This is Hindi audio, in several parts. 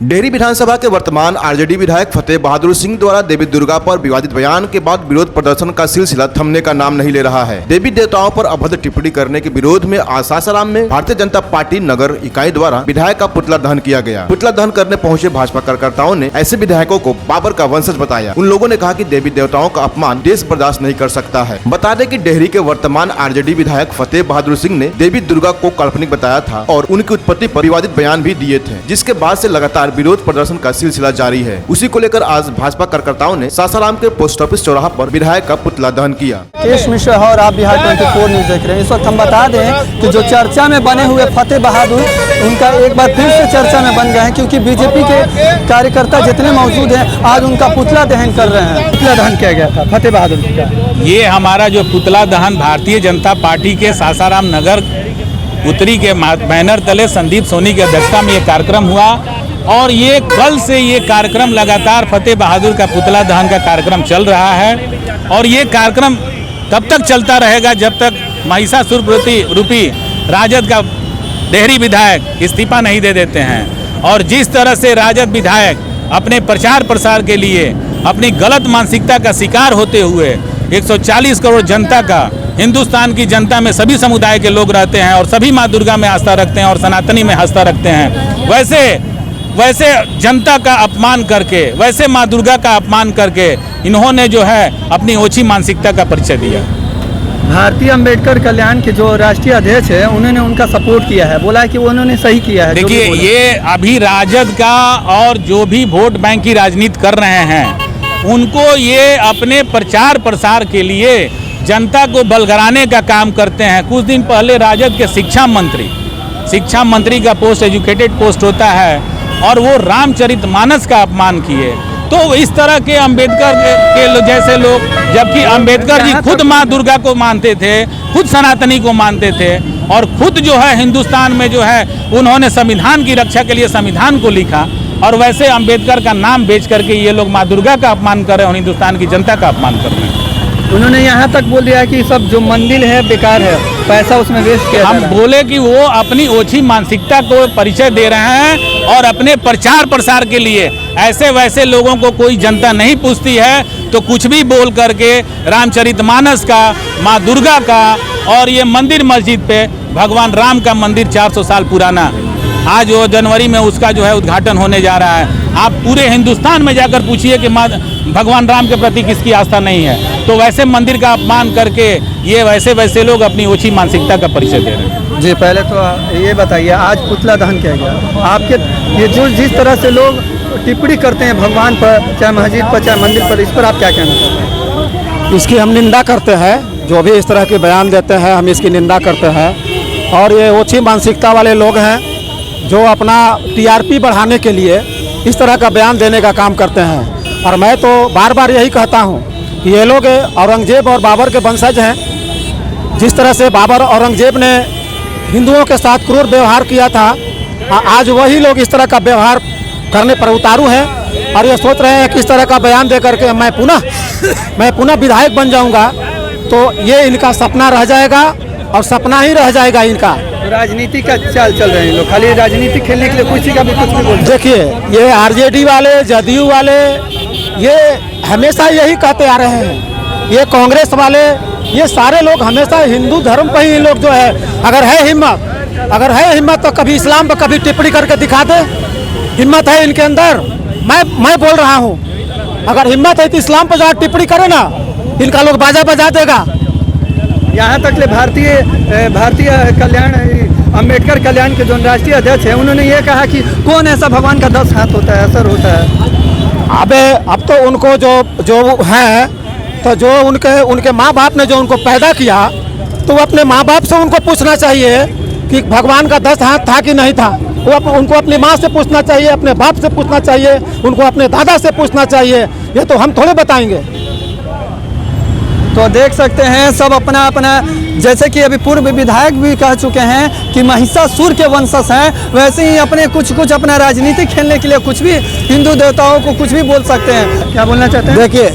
डेहरी विधानसभा के वर्तमान आरजेडी विधायक फतेह बहादुर सिंह द्वारा देवी दुर्गा पर विवादित बयान के बाद विरोध प्रदर्शन का सिलसिला थमने का नाम नहीं ले रहा है। देवी देवताओं पर अभद्र टिप्पणी करने के विरोध में आज सासाराम में भारतीय जनता पार्टी नगर इकाई द्वारा विधायक का पुतला दहन किया गया। पुतला दहन करने पहुंचे भाजपा कार्यकर्ताओं ने ऐसे विधायकों को बाबर का वंशज बताया। उन लोगों ने कहा कि देवी देवताओं का अपमान देश बर्दाश्त नहीं कर सकता है। बता दें कि डेहरी के वर्तमान आरजेडी विधायक फतेह बहादुर सिंह ने देवी दुर्गा को काल्पनिक बताया था और उनकी उत्पत्ति पर विवादित बयान भी दिए थे, जिसके बाद से लगातार विरोध प्रदर्शन का सिलसिला जारी है। उसी को लेकर आज भाजपा कार्यकर्ताओं ने सासाराम के पोस्ट ऑफिस चौराहा पर विधायक का पुतला दहन किया। केश मिश्रा और आप बिहार 24 न्यूज देख रहे हैं। इस वक्त हम बता दें कि जो चर्चा में बने हुए फतेह बहादुर, उनका एक बार फिर से चर्चा में बन गए हैं, क्योंकि बीजेपी के कार्यकर्ता जितने मौजूद हैं आज उनका पुतला दहन कर रहे हैं। पुतला दहन किया गया था फतेह बहादुर का। ये हमारा जो पुतला दहन भारतीय जनता पार्टी के सासाराम नगर उत्तरी के बैनर तले संदीप सोनी की अध्यक्षता में ये कार्यक्रम हुआ और ये कल से ये कार्यक्रम लगातार फतेह बहादुर का पुतला दहन का कार्यक्रम चल रहा है और ये कार्यक्रम तब तक चलता रहेगा जब तक महिषासुर रूपी राजद का डेहरी विधायक इस्तीफा नहीं दे देते हैं। और जिस तरह से राजद विधायक अपने प्रचार प्रसार के लिए अपनी गलत मानसिकता का शिकार होते हुए 140 करोड़ जनता का, हिंदुस्तान की जनता में सभी समुदाय के लोग रहते हैं और सभी माँ दुर्गा में आस्था रखते हैं और सनातनी में आस्था रखते हैं, वैसे जनता का अपमान करके, वैसे माँ दुर्गा का अपमान करके इन्होंने जो है अपनी ओछी मानसिकता का परिचय दिया। भारतीय अंबेडकर कल्याण के जो राष्ट्रीय अध्यक्ष है उन्होंने उनका सपोर्ट किया है, बोला है कि उन्होंने सही किया है। देखिए, ये अभी राजद का और जो भी वोट बैंक की राजनीति कर रहे हैं उनको ये अपने प्रचार प्रसार के लिए जनता को बलगराने का काम करते हैं। कुछ दिन पहले राजद के शिक्षा मंत्री का पोस्ट एजुकेटेड पोस्ट होता है और वो रामचरितमानस का अपमान किए। तो इस तरह के अंबेडकर के जैसे लोग, जबकि अंबेडकर जी खुद माँ दुर्गा को मानते थे, खुद सनातनी को मानते थे और खुद जो है हिंदुस्तान में जो है उन्होंने संविधान की रक्षा के लिए संविधान को लिखा, और वैसे अंबेडकर का नाम बेच करके ये लोग माँ दुर्गा का अपमान कर रहे हैं और हिंदुस्तान की जनता का अपमान कर रहे हैं। उन्होंने यहाँ तक बोल दिया कि सब जो मंदिर है बेकार है, पैसा उसमें वेस्ट किया। हम बोले कि वो अपनी ओछी मानसिकता को परिचय दे रहे हैं और अपने प्रचार प्रसार के लिए ऐसे वैसे लोगों को कोई जनता नहीं पूछती है तो कुछ भी बोल करके रामचरितमानस का, माँ दुर्गा का और ये मंदिर मस्जिद पे भगवान राम का मंदिर 400 साल पुराना, आज वो जनवरी में उसका जो है उद्घाटन होने जा रहा है। आप पूरे हिंदुस्तान में जाकर पूछिए कि भगवान राम के प्रति किसकी आस्था नहीं है। तो वैसे मंदिर का अपमान करके ये वैसे लोग अपनी ओछी मानसिकता का परिचय दे रहे हैं। जी, पहले तो ये बताइए, आज पुतला दहन किया गया, आपके ये जो जिस तरह से लोग टिप्पणी करते हैं भगवान पर, चाहे मस्जिद पर चाहे मंदिर पर, इस पर आप क्या कहना चाहते हैं? इसकी हम निंदा करते हैं। जो भी इस तरह के बयान देते हैं हम इसकी निंदा करते हैं। और ये ओछी मानसिकता वाले लोग हैं जो अपना टीआरपी बढ़ाने के लिए इस तरह का बयान देने का काम करते हैं। और मैं तो बार बार यही कहता हूँ कि ये लोग औरंगजेब और बाबर के वंशज हैं। जिस तरह से बाबर औरंगजेब ने हिंदुओं के साथ क्रूर व्यवहार किया था, आज वही लोग इस तरह का व्यवहार करने पर उतारू हैं और ये सोच रहे हैं कि इस तरह का बयान दे करके मैं पुनः विधायक बन जाऊंगा। तो ये इनका सपना रह जाएगा और सपना ही रह जाएगा इनका। राजनीति का चाल चल रहे हैं लोग, खाली राजनीति खेलने के लिए किसी का भी कुछ नहीं बोलते। देखिए, ये आरजेडी वाले, जदयू वाले, ये हमेशा यही कहते आ रहे हैं। ये कांग्रेस वाले, ये सारे लोग हमेशा हिंदू धर्म पर ही लोग जो है, अगर है हिम्मत तो कभी इस्लाम पर कभी टिप्पणी करके दिखा दे। हिम्मत है इनके अंदर, मैं बोल रहा हूँ, अगर हिम्मत है तो इस्लाम पर जाकर टिप्पणी करे ना, इनका लोग बाजा बजा देगा। यहाँ तक ले भारतीय कल्याण अंबेडकर कल्याण के जो राष्ट्रीय अध्यक्ष हैं उन्होंने ये कहा कि कौन ऐसा भगवान का 10 हाथ होता है, असर होता है। अब तो उनको जो है, तो जो उनके माँ बाप ने जो उनको पैदा किया, तो अपने माँ बाप से उनको पूछना चाहिए कि भगवान का 10 हाथ था कि नहीं था। उनको अपनी माँ से पूछना चाहिए, अपने बाप से पूछना चाहिए, उनको अपने दादा से पूछना चाहिए। ये तो हम थोड़े बताएंगे। तो देख सकते हैं सब अपना अपना, जैसे कि अभी पूर्व विधायक भी कह चुके हैं कि महिषासुर के वंशज हैं, वैसे ही अपने कुछ अपना राजनीति खेलने के लिए कुछ भी हिंदू देवताओं को कुछ भी बोल सकते हैं। क्या बोलना चाहते हैं? देखिए,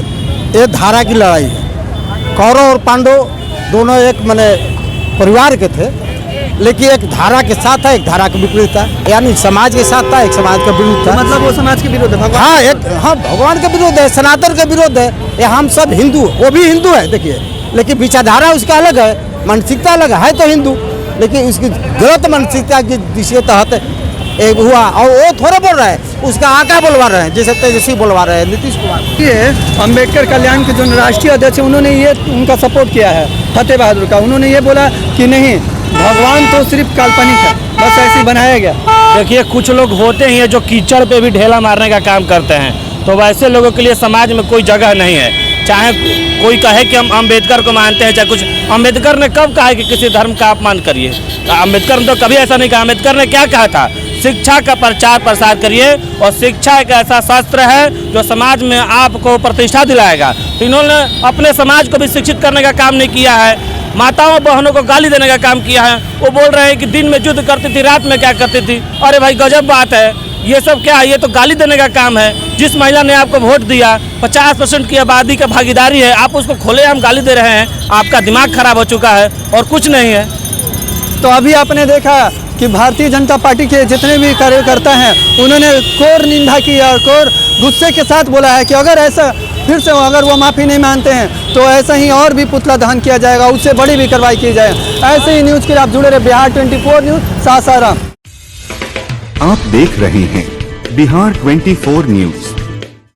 ये धारा की लड़ाई है। कौरव और पांडव दोनों एक परिवार के थे लेकिन एक धारा के साथ है, एक धारा के विपरीत है, यानी समाज के साथ था, एक समाज के विरुद्ध था। मतलब वो समाज के विरुद्ध है, भगवान हाँ भगवान के विरुद्ध है, सनातन के विरुद्ध है। ये हम सब हिंदू, वो भी हिंदू है देखिए, लेकिन विचारधारा उसका अलग है, मानसिकता अलग है तो हिंदू, लेकिन उसकी गलत मानसिकता की जिसके तहत एक हुआ, और वो थोड़ा बोल रहा है, उसका आका बोलवा रहे हैं, जैसे तेजस्वी बोलवा रहे हैं, नीतीश कुमार। ये अम्बेडकर कल्याण के जो राष्ट्रीय अध्यक्ष हैं, उन्होंने ये उनका सपोर्ट किया है फतेह बहादुर का। उन्होंने ये बोला कि नहीं, भगवान तो सिर्फ काल्पनिक है, बस ऐसे ही बनाया गया। देखिए कुछ लोग होते हैं जो कीचड़ पे भी ढेला मारने का काम करते हैं, तो वैसे लोगों के लिए समाज में कोई जगह नहीं है। चाहे कोई कहे कि हम अम्बेडकर को मानते हैं, चाहे कुछ, अम्बेडकर ने कब कहा कि किसी धर्म का अपमान करिए? अम्बेडकर ने तो कभी ऐसा नहीं कहा। अम्बेडकर ने क्या कहा था? शिक्षा का प्रचार प्रसार करिए, और शिक्षा एक ऐसा शास्त्र है जो समाज में आपको प्रतिष्ठा दिलाएगा। तो इन्होंने अपने समाज को भी शिक्षित करने का काम नहीं किया है, माताओं बहनों को गाली देने का काम किया है। वो बोल रहे हैं कि दिन में युद्ध करती थी, रात में क्या करती थी। अरे भाई गजब बात है, ये सब क्या है? ये तो गाली देने का काम है। जिस महिला ने आपको वोट दिया, 50% की आबादी का भागीदारी है, आप उसको खुलेआम गाली दे रहे हैं। आपका दिमाग खराब हो चुका है और कुछ नहीं है। तो अभी आपने देखा कि भारतीय जनता पार्टी के जितने भी कार्यकर्ता हैं, उन्होंने कोर निंदा की और कोर गुस्से के साथ बोला है कि अगर ऐसा फिर से अगर वो माफ़ी नहीं मानते हैं तो ऐसा ही और भी पुतला दहन किया जाएगा, उससे बड़ी भी कार्रवाई की जाए। ऐसे ही न्यूज़ के लिए आप जुड़े रहे बिहार 24 न्यूज़ सासाराम। आप देख रहे हैं बिहार 24 न्यूज़।